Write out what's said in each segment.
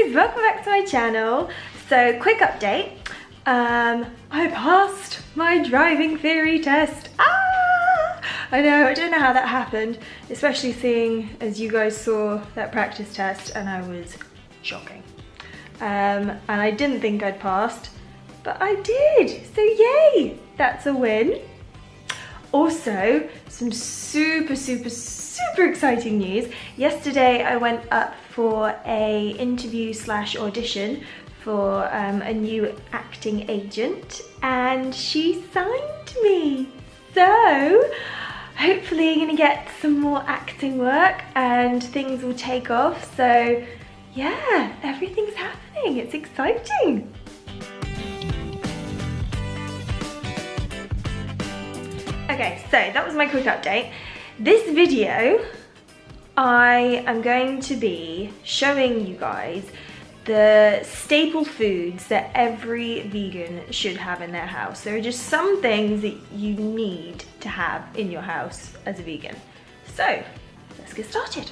guys, welcome back to my channel. So quick update, I passed my driving theory test. I know, I don't know how that happened, especially seeing as you guys saw that practice test and I was shocking. And I didn't think I'd passed, but I did, so yay, that's a win. Also, some super exciting news. Yesterday I went up for a interview slash audition for a new acting agent and she signed me. So hopefully you're gonna get some more acting work and things will take off. So yeah, everything's happening, it's exciting. Okay, so that was my quick update. This video, I am going to be showing you guys the staple foods that every vegan should have in their house. There are just some things that you need to have in your house as a vegan. So, let's get started.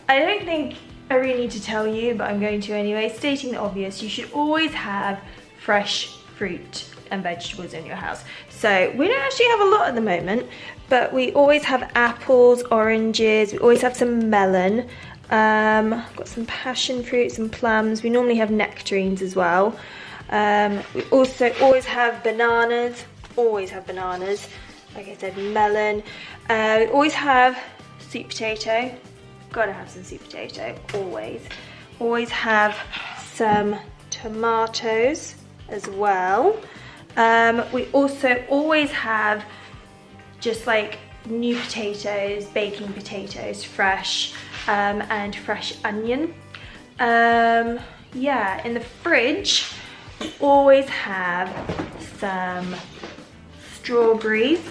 I don't think I really need to tell you, but I'm going to anyway. Stating the obvious, you should always have fresh fruit and vegetables in your house. So we don't actually have a lot at the moment, but we always have apples, oranges, we always have some melon, got some passion fruits and plums. We normally have nectarines as well. We also always have bananas, like I said, melon. We always have sweet potato, gotta have some sweet potato, always. Always have some tomatoes as well. We also always have just like new potatoes, baking potatoes, fresh, and fresh onion. Yeah, in the fridge, we always have some strawberries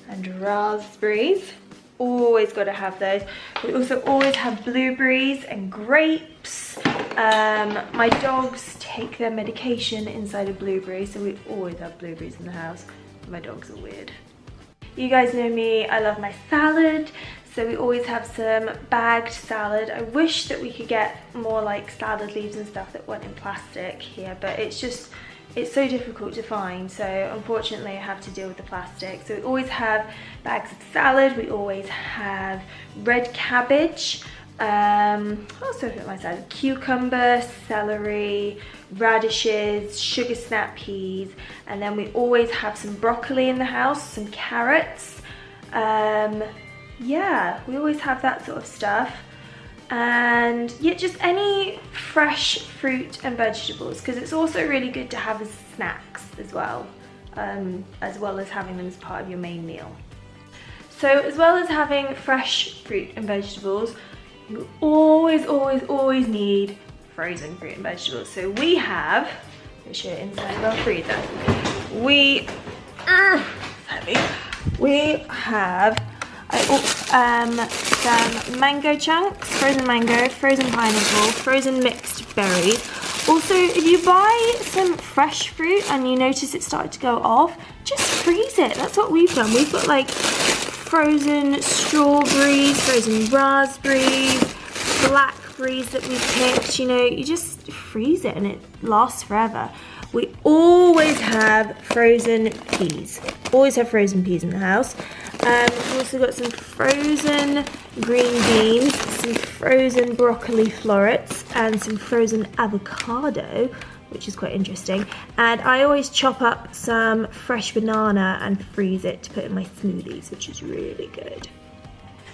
and raspberries. Always got to have those. We also always have blueberries and grapes. My dogs take their medication inside of blueberries, so we always have blueberries in the house. My dogs are weird. You guys know me, I love my salad, so we always have some bagged salad. I wish that we could get more like salad leaves and stuff that weren't in plastic here, but it's so difficult to find, so unfortunately I have to deal with the plastic. So we always have bags of salad, we always have red cabbage, also put my salad, cucumber, celery, radishes, sugar snap peas, and then we always have some broccoli in the house, some carrots. Yeah, we always have that sort of stuff. And yeah, just any fresh fruit and vegetables, because it's also really good to have as snacks as well as having them as part of your main meal. So as well as having fresh fruit and vegetables, you always need frozen fruit and vegetables. So we have, let's show it inside of our freezer. We have some mango chunks, frozen mango, frozen pineapple, frozen mixed berries. Also, if you buy some fresh fruit and you notice it started to go off, just freeze it. That's what we've done. We've got like frozen strawberries, frozen raspberries, blackberries that we've picked. You know, you just freeze it and it lasts forever. We always have frozen peas. Always have frozen peas in the house. We've also got some frozen green beans, some frozen broccoli florets, and some frozen avocado, which is quite interesting. And I always chop up some fresh banana and freeze it to put in my smoothies, which is really good.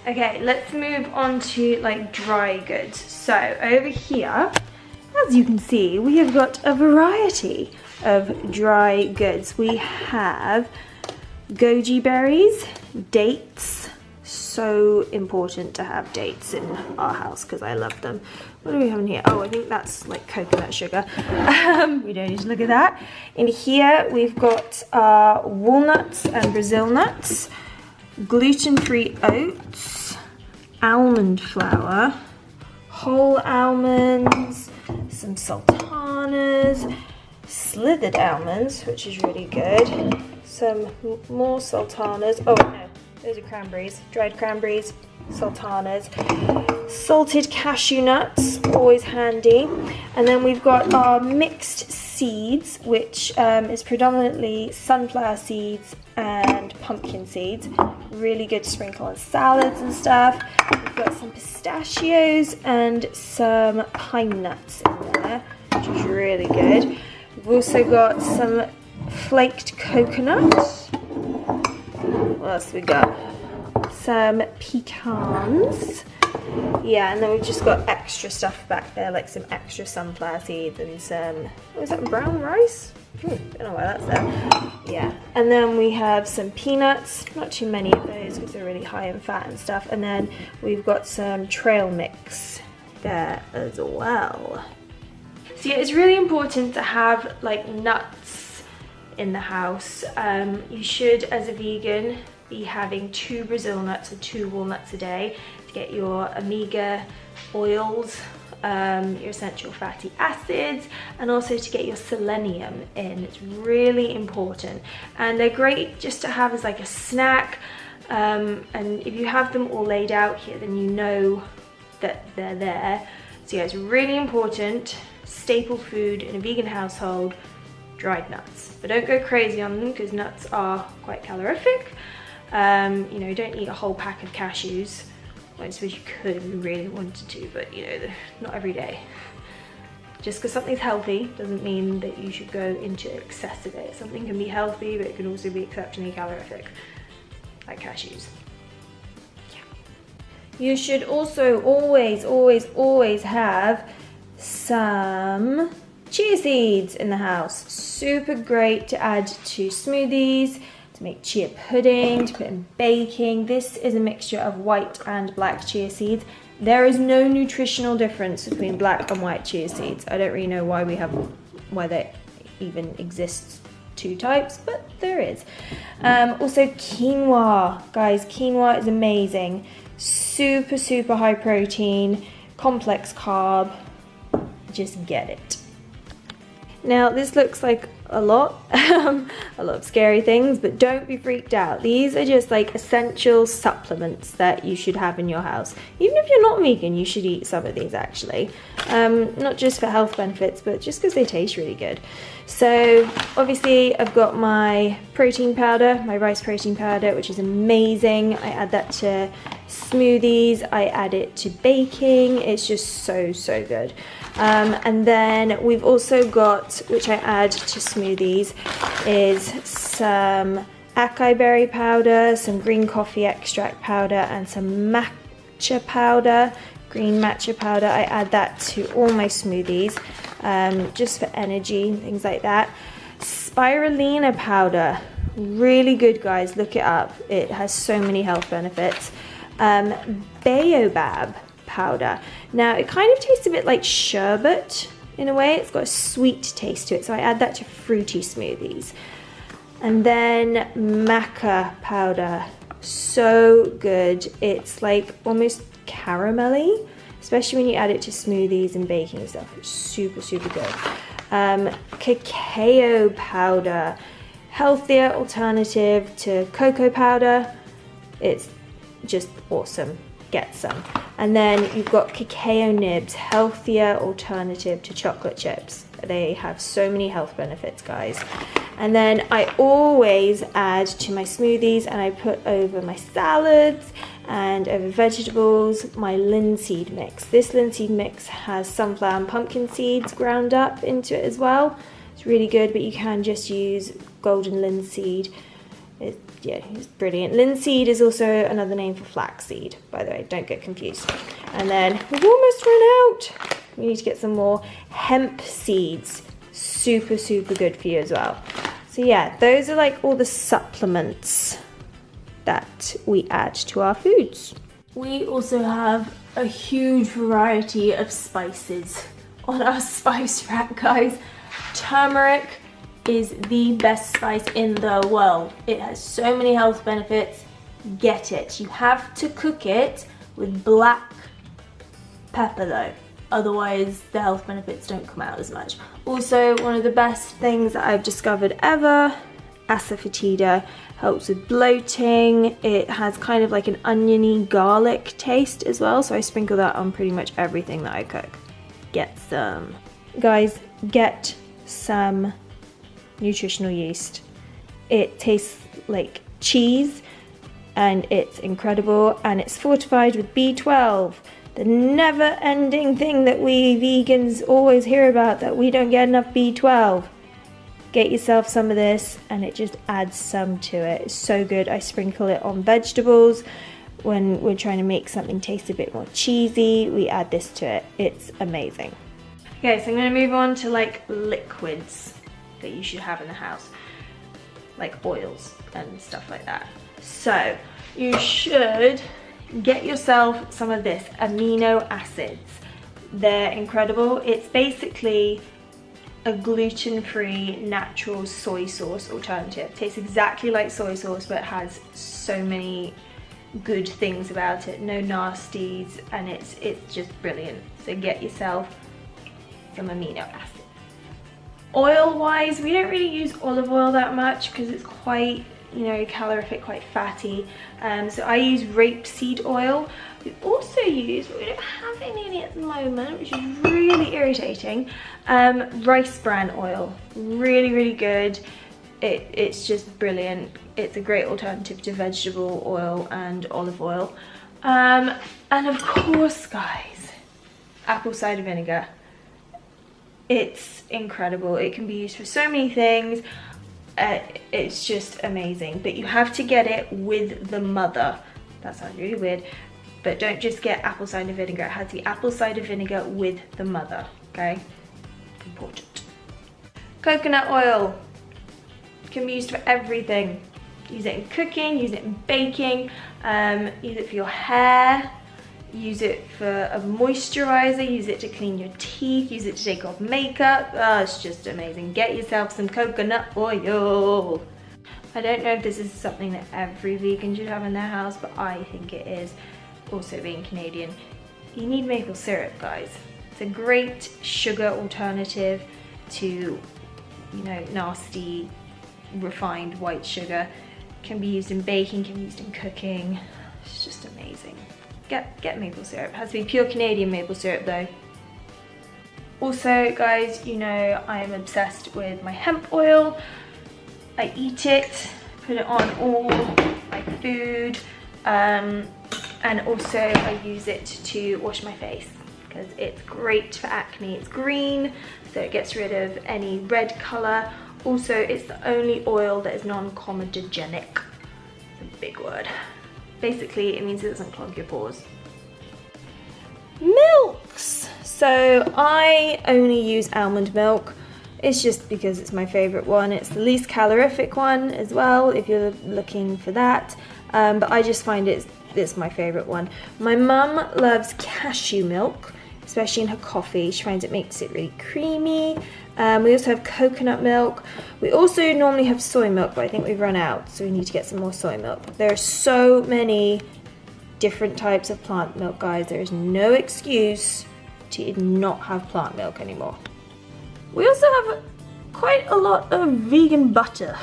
Okay, let's move on to like dry goods. So over here, as you can see, we have got a variety of dry goods. We have goji berries, dates. So important to have dates in our house because I love them. What do we have in here? Oh, I think that's like coconut sugar. We don't need to look at that. In here we've got walnuts and Brazil nuts, gluten-free oats, almond flour, whole almonds, some sultanas, slithered almonds, which is really good, some more sultanas. Oh no, those are cranberries, dried cranberries, sultanas. Salted cashew nuts, always handy. And then we've got our mixed seeds, which is predominantly sunflower seeds and pumpkin seeds. Really good to sprinkle on salads and stuff. We've got some pistachios and some pine nuts in there, which is really good. We've also got some flaked coconut. What else we got? Some pecans. Yeah, and then we've just got extra stuff back there, like some extra sunflower seeds and some, what was that, brown rice? Don't know why that's there. Yeah, and then we have some peanuts, not too many of those because they're really high in fat and stuff. And then we've got some trail mix there as well. So yeah, it's really important to have like nuts in the house. You should, as a vegan, be having 2 Brazil nuts or 2 walnuts a day to get your omega oils, your essential fatty acids, and also to get your selenium in. It's really important, and they're great just to have as like a snack, and if you have them all laid out here, then you know that they're there. So yeah, it's really important. Staple food in a vegan household, dried nuts, but don't go crazy on them because nuts are quite calorific. You know, don't eat a whole pack of cashews. Well, I suppose you could if you really wanted to, but you know, not every day. Just because something's healthy doesn't mean that you should go into excess of it. Something can be healthy, but it can also be exceptionally calorific, like cashews. Yeah. You should also always have some chia seeds in the house. Super great to add to smoothies, to make chia pudding, to put in baking. This is a mixture of white and black chia seeds. There is no nutritional difference between black and white chia seeds. I don't really know why there even exists 2 types, but there is. Also quinoa, guys, quinoa is amazing. Super high protein, complex carb, just get it. Now this looks like a lot of scary things, but don't be freaked out. These are just like essential supplements that you should have in your house. Even if you're not vegan, you should eat some of these actually. Not just for health benefits, but just because they taste really good. So obviously I've got my protein powder, my rice protein powder, which is amazing. I add that to smoothies, I add it to baking. It's just so good. And then we've also got, which I add to smoothies, is some acai berry powder, some green coffee extract powder, and some matcha powder, green matcha powder. I add that to all my smoothies, just for energy, things like that. Spirulina powder, really good, guys, look it up. It has so many health benefits. Baobab powder. Now it kind of tastes a bit like sherbet in a way. It's got a sweet taste to it, so I add that to fruity smoothies. And then maca powder, so good. It's like almost caramelly, especially when you add it to smoothies and baking stuff. It's super good. Cacao powder, healthier alternative to cocoa powder. It's just awesome. Get some. And then you've got cacao nibs, healthier alternative to chocolate chips. They have so many health benefits, guys. And then I always add to my smoothies, and I put over my salads and over vegetables, my linseed mix. This linseed mix has sunflower and pumpkin seeds ground up into it as well. It's really good, but you can just use golden linseed. Yeah, it's brilliant. Linseed is also another name for flaxseed, by the way, don't get confused. And then we've almost run out. We need to get some more hemp seeds. Super good for you as well. So yeah, those are like all the supplements that we add to our foods. We also have a huge variety of spices on our spice rack, guys. Turmeric is the best spice in the world. It has so many health benefits. Get it. You have to cook it with black pepper though, otherwise the health benefits don't come out as much. Also, one of the best things that I've discovered ever asafoetida, helps with bloating. It has kind of like an oniony garlic taste as well, so I sprinkle that on pretty much everything that I cook. Get some. Guys, get some nutritional yeast. It tastes like cheese and it's incredible, and it's fortified with B12, the never-ending thing that we vegans always hear about, that we don't get enough B12. Get yourself some of this and it just adds some to it. It's so good. I sprinkle it on vegetables. When we're trying to make something taste a bit more cheesy, we add this to it. It's amazing. Okay, so I'm going to move on to like liquids that you should have in the house, like oils and stuff like that. So you should get yourself some of this amino acids. They're incredible. It's basically a gluten-free natural soy sauce alternative. It tastes exactly like soy sauce, but it has so many good things about it. No nasties, and it's just brilliant. So get yourself some amino acids. Oil-wise, we don't really use olive oil that much because it's quite, you know, calorific, quite fatty. So I use rapeseed oil. We also use, but we don't have any at the moment, which is really irritating, rice bran oil. Really, really good. It's just brilliant. It's a great alternative to vegetable oil and olive oil. And of course, guys, apple cider vinegar. It's incredible. It can be used for so many things. It's just amazing, but you have to get it with the mother. That sounds really weird, but don't just get apple cider vinegar. It has to be apple cider vinegar with the mother, okay? Important. Coconut oil can be used for everything. Use it in cooking, use it in baking, use it for your hair, use it for a moisturizer, use it to clean your teeth, use it to take off makeup. Oh, it's just amazing. Get yourself some coconut oil. I don't know if this is something that every vegan should have in their house, but I think it is. Also, being Canadian, you need maple syrup, guys. It's a great sugar alternative to, you know, nasty refined white sugar. Can be used in baking, can be used in cooking. It's just amazing. Get maple syrup. It has to be pure Canadian maple syrup though. Also, guys, you know I am obsessed with my hemp oil. I eat it, put it on all my food, and also I use it to wash my face because it's great for acne. It's green, so it gets rid of any red colour. Also, it's the only oil that is non-comedogenic. It's a big word. Basically, it means it doesn't clog your pores. Milks! So I only use almond milk. It's just because it's my favourite one. It's the least calorific one as well, if you're looking for that. But I just find it's my favourite one. My mum loves cashew milk, especially in her coffee. She finds it makes it really creamy. We also have coconut milk. We also normally have soy milk, but I think we've run out, so we need to get some more soy milk. There are so many different types of plant milk, guys. There is no excuse to not have plant milk anymore. We also have quite a lot of vegan butter.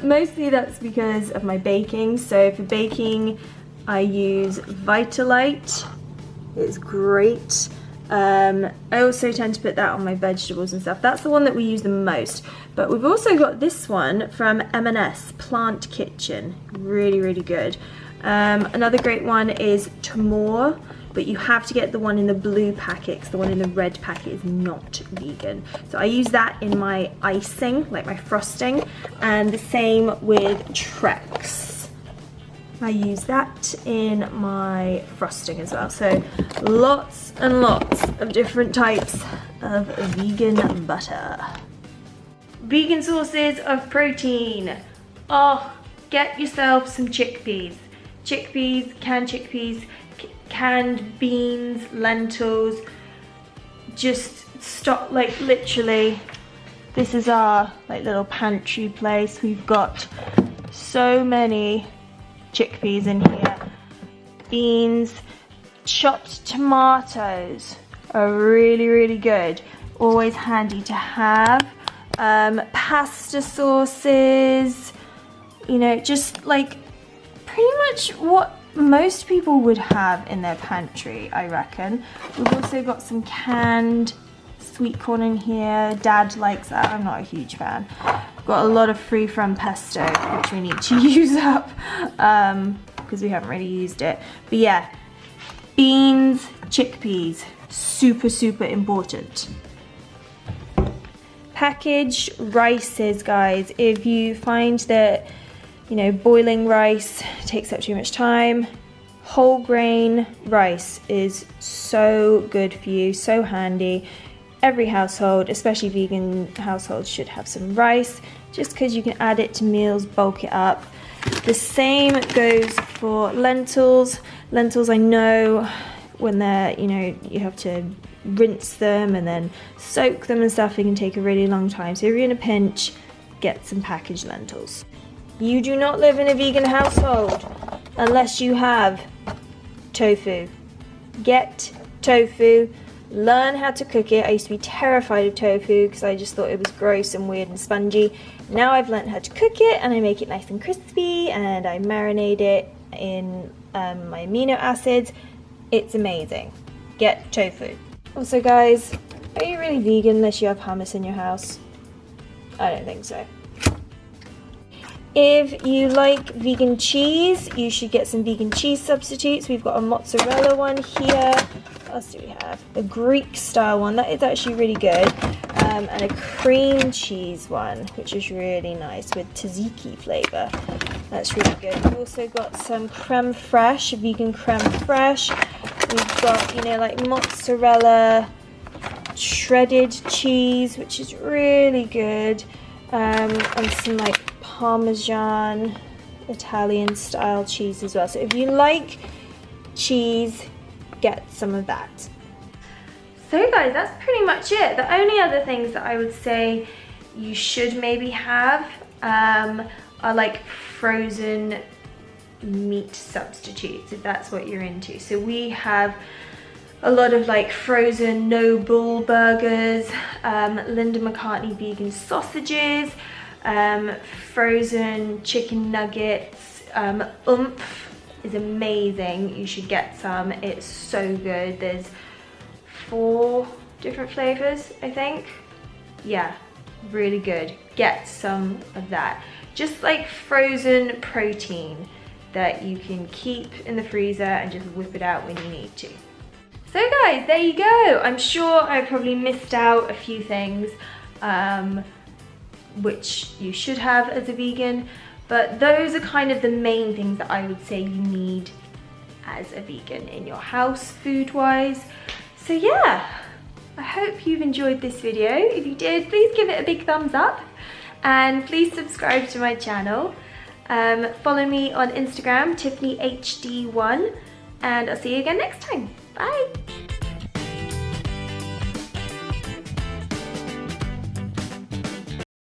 Mostly that's because of my baking. So for baking, I use Vitalite. It's great. I also tend to put that on my vegetables and stuff. That's the one that we use the most. But we've also got this one from M&S, Plant Kitchen. Really, really good. Another great one is Tamor, but you have to get the one in the blue packet, 'cause the one in the red packet is not vegan. So I use that in my icing, like my frosting, and the same with Trex. I use that in my frosting as well. So lots and lots of different types of vegan butter. Vegan sources of protein. Oh, get yourself some chickpeas. Chickpeas, canned beans, lentils. Just stop, like literally, this is our like little pantry place. We've got so many chickpeas in here. Beans, chopped tomatoes are really, really good. Always handy to have. pasta sauces, you know, just like pretty much what most people would have in their pantry, I reckon. We've also got some canned sweet corn in here. Dad likes that, I'm not a huge fan. We've got a lot of free from pesto, which we need to use up because we haven't really used it. But yeah, beans, chickpeas, super important. Packaged rices, guys. If you find that, you know, boiling rice takes up too much time, whole grain rice is so good for you, so handy. Every household, especially vegan households, should have some rice just because you can add it to meals, bulk it up. The same goes for lentils. Lentils, I know when they're, you know, you have to rinse them and then soak them and stuff, it can take a really long time. So if you're in a pinch, get some packaged lentils. You do not live in a vegan household unless you have tofu. Get tofu, learn how to cook it. I used to be terrified of tofu because I just thought it was gross and weird and spongy. Now I've learned how to cook it and I make it nice and crispy and I marinate it in my amino acids. It's amazing. Get tofu. Also guys, are you really vegan unless you have hummus in your house? I don't think so. If you like vegan cheese, you should get some vegan cheese substitutes. We've got a mozzarella one here. What else do we have? A Greek style one, that is actually really good. And a cream cheese one, which is really nice with tzatziki flavour. That's really good. We've also got some creme fraiche, vegan creme fraiche. We've got, you know, like mozzarella, shredded cheese, which is really good. And some like Parmesan Italian style cheese as well. So if you like cheese, get some of that. So guys, that's pretty much it. The only other things that I would say you should maybe have are like frozen meat substitutes, if that's what you're into. So we have a lot of like frozen no bull burgers, Linda McCartney vegan sausages, frozen chicken nuggets. Oomph is amazing. You should get some. It's so good. There's 4 different flavors, I think. Yeah, really good. Get some of that. Just like frozen protein that you can keep in the freezer and just whip it out when you need to. So guys, there you go. I'm sure I probably missed out a few things which you should have as a vegan, but those are kind of the main things that I would say you need as a vegan in your house food-wise. So yeah, I hope you've enjoyed this video. If you did, please give it a big thumbs up and please subscribe to my channel. Follow me on Instagram, TiffanyHD1, and I'll see you again next time. Bye!